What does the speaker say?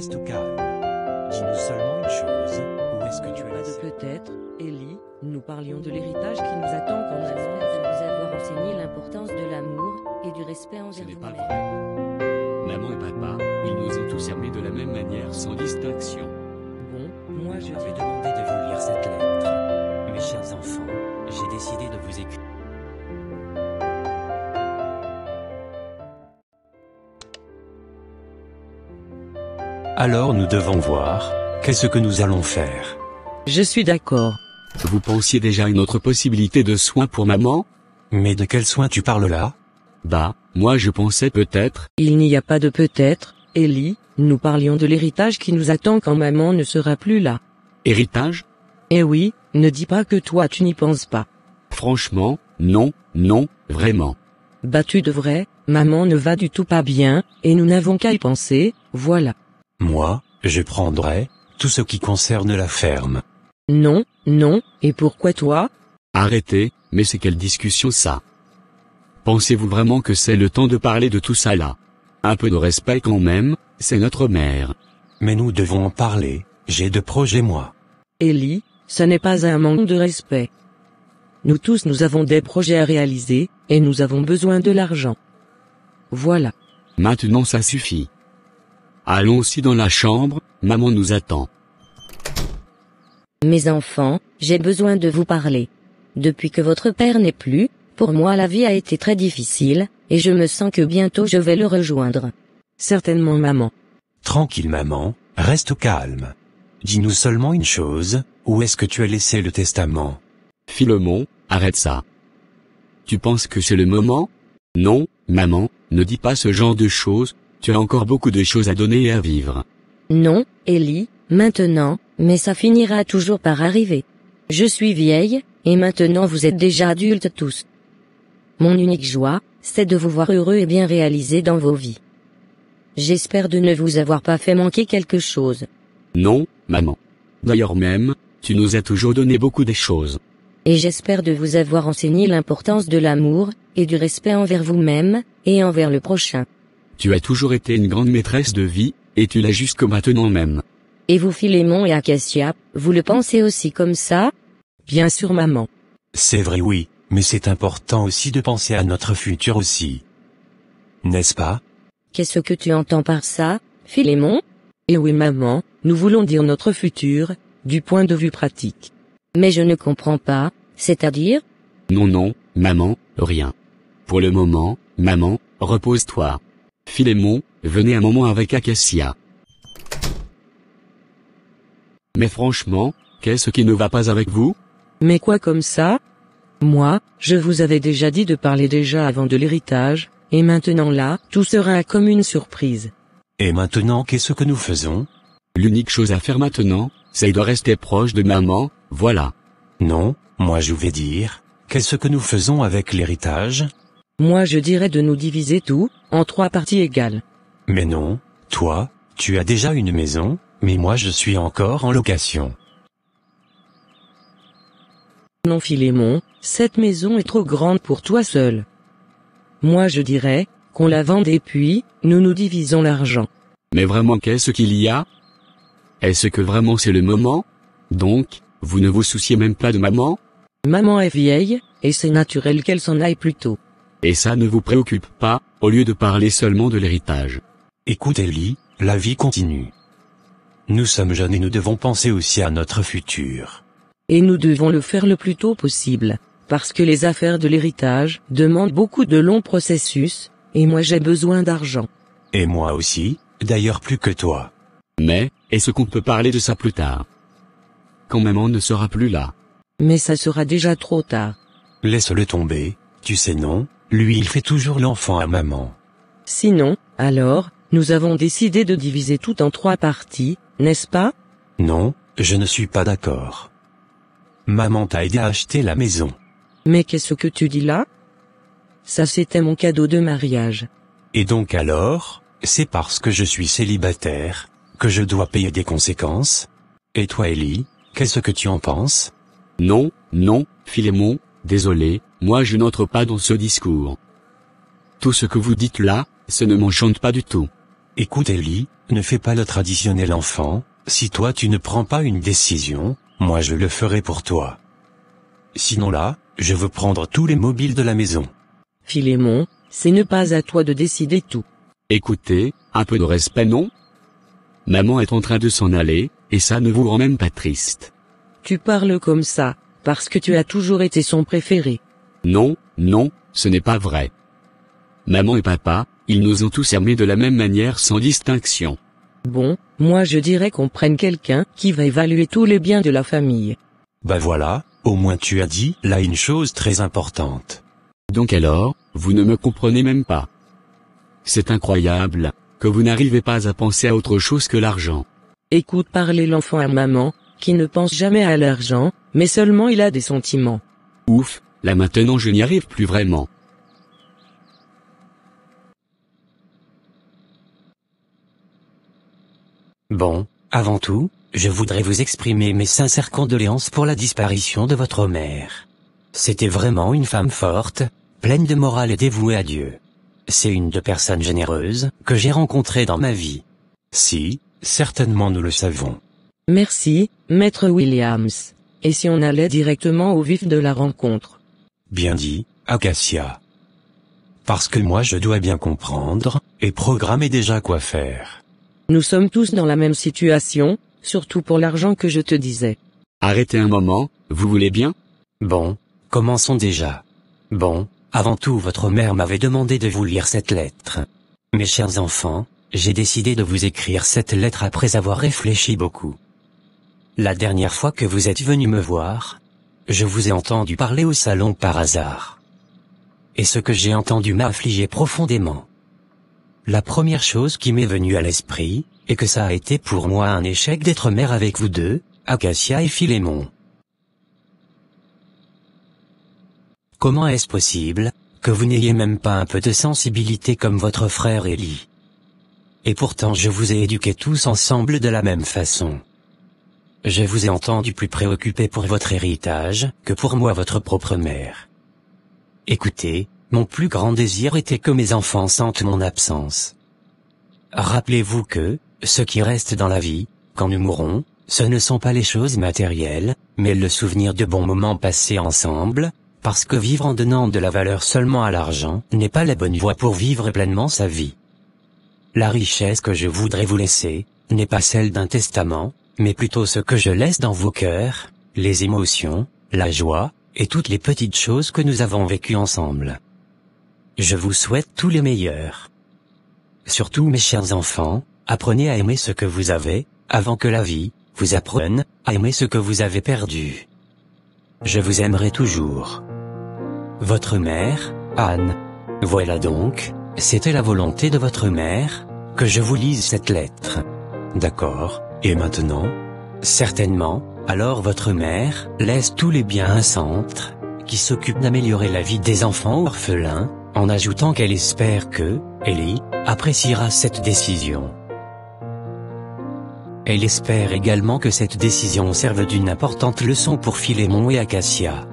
reste calme. Dis-nous seulement une chose, où est-ce que tu as laissé... Peut-être, Ellie, nous parlions de l'héritage qui nous attend quand même. J'espère de vous avoir enseigné l'importance de l'amour et du respect Ce envers n'est pas vous-même. vrai. Maman et papa, ils nous ont tous aimés de la même manière sans distinction. Bon, moi je Je dis vais demander de vous lire cette lettre. Mes chers enfants, j'ai décidé de vous écrire. Alors nous devons voir, qu'est-ce que nous allons faire. Je suis d'accord. Vous pensiez déjà à une autre possibilité de soins pour maman? Mais de quel soin tu parles là? Bah, moi je pensais peut-être... Il n'y a pas de peut-être, Ellie, nous parlions de l'héritage qui nous attend quand maman ne sera plus là. Héritage? Eh oui, ne dis pas que toi tu n'y penses pas. Franchement, non, vraiment. Bah tu devrais, maman ne va du tout pas bien, et nous n'avons qu'à y penser, voilà. Moi, je prendrai tout ce qui concerne la ferme. Non, et pourquoi toi? Arrêtez, mais c'est quelle discussion ça? Pensez-vous vraiment que c'est le temps de parler de tout ça là? Un peu de respect quand même, c'est notre mère. Mais nous devons en parler, j'ai de projets moi. Ellie, ce n'est pas un manque de respect. Nous tous nous avons des projets à réaliser, et nous avons besoin de l'argent. Voilà. Maintenant ça suffit. Allons-y dans la chambre, maman nous attend. Mes enfants, j'ai besoin de vous parler. Depuis que votre père n'est plus, pour moi la vie a été très difficile, et je me sens que bientôt je vais le rejoindre. Certainement maman. Tranquille maman, reste calme. Dis-nous seulement une chose, où est-ce que tu as laissé le testament? Philemon, arrête ça. Tu penses que c'est le moment? Non, maman, ne dis pas ce genre de choses, tu as encore beaucoup de choses à donner et à vivre. Non, Ellie, maintenant, mais ça finira toujours par arriver. Je suis vieille, et maintenant vous êtes déjà adultes tous. Mon unique joie, c'est de vous voir heureux et bien réalisés dans vos vies. J'espère de ne vous avoir pas fait manquer quelque chose. Non, maman. D'ailleurs même, tu nous as toujours donné beaucoup de choses. Et j'espère de vous avoir enseigné l'importance de l'amour, et du respect envers vous-même, et envers le prochain. Tu as toujours été une grande maîtresse de vie, et tu l'as jusqu'au maintenant même. Et vous Philémon et Acacia, vous le pensez aussi comme ça? Bien sûr maman. C'est vrai oui, mais c'est important aussi de penser à notre futur aussi. N'est-ce pas? Qu'est-ce que tu entends par ça, Philémon? Eh oui maman, nous voulons dire notre futur, du point de vue pratique. Mais je ne comprends pas, c'est-à-dire? Non, maman, rien. Pour le moment, maman, repose-toi. Philémon, venez un moment avec Acacia. Mais franchement, qu'est-ce qui ne va pas avec vous? Mais quoi comme ça? Moi, je vous avais déjà dit de parler déjà avant de l'héritage, et maintenant là, tout sera comme une surprise. Et maintenant qu'est-ce que nous faisons? L'unique chose à faire maintenant, c'est de rester proche de maman, voilà. Non, moi je vais dire, qu'est-ce que nous faisons avec l'héritage? Moi je dirais de nous diviser tout, en 3 parties égales. Mais non, toi, tu as déjà une maison, mais moi je suis encore en location. Non Philémon, cette maison est trop grande pour toi seul. Moi je dirais, qu'on la vende et puis, nous divisons l'argent. Mais vraiment qu'est-ce qu'il y a? Est-ce que vraiment c'est le moment? Donc, vous ne vous souciez même pas de maman? Maman est vieille, et c'est naturel qu'elle s'en aille plus tôt. Et ça ne vous préoccupe pas, au lieu de parler seulement de l'héritage. Écoute Ellie, la vie continue. Nous sommes jeunes et nous devons penser aussi à notre futur. Et nous devons le faire le plus tôt possible, parce que les affaires de l'héritage demandent beaucoup de longs processus, et moi j'ai besoin d'argent. Et moi aussi, d'ailleurs plus que toi. Mais, est-ce qu'on peut parler de ça plus tard? Quand maman ne sera plus là. Mais ça sera déjà trop tard. Laisse-le tomber, tu sais non, lui il fait toujours l'enfant à maman. Sinon, alors, nous avons décidé de diviser tout en 3 parties, n'est-ce pas? Non, je ne suis pas d'accord. Maman t'a aidé à acheter la maison. Mais qu'est-ce que tu dis là? Ça c'était mon cadeau de mariage. Et donc alors, c'est parce que je suis célibataire, que je dois payer des conséquences? Et toi Ellie, qu'est-ce que tu en penses? Non, Philémon, désolé, moi je n'entre pas dans ce discours. Tout ce que vous dites là, ça ne m'enchante pas du tout. Écoute Ellie, Ne fais pas le traditionnel enfant, si toi tu ne prends pas une décision, moi je le ferai pour toi. Sinon là, je veux prendre tous les mobiles de la maison. Philémon, c'est ne pas à toi de décider tout. Écoutez, un peu de respect non? Maman est en train de s'en aller, et ça ne vous rend même pas triste. Tu parles comme ça, parce que tu as toujours été son préféré. Non, non, ce n'est pas vrai. Maman et papa, ils nous ont tous aimés de la même manière sans distinction. Bon, moi je dirais qu'on prenne quelqu'un qui va évaluer tous les biens de la famille. Bah voilà, au moins tu as dit là une chose très importante. Donc alors, vous ne me comprenez même pas. C'est incroyable, que vous n'arrivez pas à penser à autre chose que l'argent. Écoute parler l'enfant à maman, qui ne pense jamais à l'argent, mais seulement il a des sentiments. Ouf, là maintenant je n'y arrive plus vraiment. Bon, avant tout, je voudrais vous exprimer mes sincères condoléances pour la disparition de votre mère. C'était vraiment une femme forte, pleine de morale et dévouée à Dieu. C'est une de personnes généreuses que j'ai rencontrées dans ma vie. Si, certainement nous le savons. Merci, Maître Williams. Et si on allait directement au vif de la rencontre? Bien dit, Acacia. Parce que moi je dois bien comprendre, et programmer déjà quoi faire. Nous sommes tous dans la même situation, surtout pour l'argent que je te disais. Arrêtez un moment, vous voulez bien? Bon, commençons déjà. Bon, avant tout votre mère m'avait demandé de vous lire cette lettre. Mes chers enfants, j'ai décidé de vous écrire cette lettre après avoir réfléchi beaucoup. La dernière fois que vous êtes venu me voir, je vous ai entendu parler au salon par hasard. Et ce que j'ai entendu m'a affligé profondément. La première chose qui m'est venue à l'esprit, est que ça a été pour moi un échec d'être mère avec vous deux, Acacia et Philémon. Comment est-ce possible, que vous n'ayez même pas un peu de sensibilité comme votre frère Élie? Et pourtant je vous ai éduqués tous ensemble de la même façon. Je vous ai entendu plus préoccupé pour votre héritage, que pour moi votre propre mère. Écoutez, mon plus grand désir était que mes enfants sentent mon absence. Rappelez-vous que, ce qui reste dans la vie, quand nous mourrons, ce ne sont pas les choses matérielles, mais le souvenir de bons moments passés ensemble, parce que vivre en donnant de la valeur seulement à l'argent n'est pas la bonne voie pour vivre pleinement sa vie. La richesse que je voudrais vous laisser, n'est pas celle d'un testament, mais plutôt ce que je laisse dans vos cœurs, les émotions, la joie, et toutes les petites choses que nous avons vécues ensemble. Je vous souhaite tous les meilleurs. Surtout mes chers enfants, apprenez à aimer ce que vous avez, avant que la vie vous apprenne à aimer ce que vous avez perdu. Je vous aimerai toujours. Votre mère, Anne. Voilà donc, c'était la volonté de votre mère, que je vous lise cette lettre. D'accord, et maintenant? Certainement, alors votre mère laisse tous les biens à un centre, qui s'occupe d'améliorer la vie des enfants orphelins, en ajoutant qu'elle espère que, Élie, appréciera cette décision. Elle espère également que cette décision serve d'une importante leçon pour Philémon et Acacia.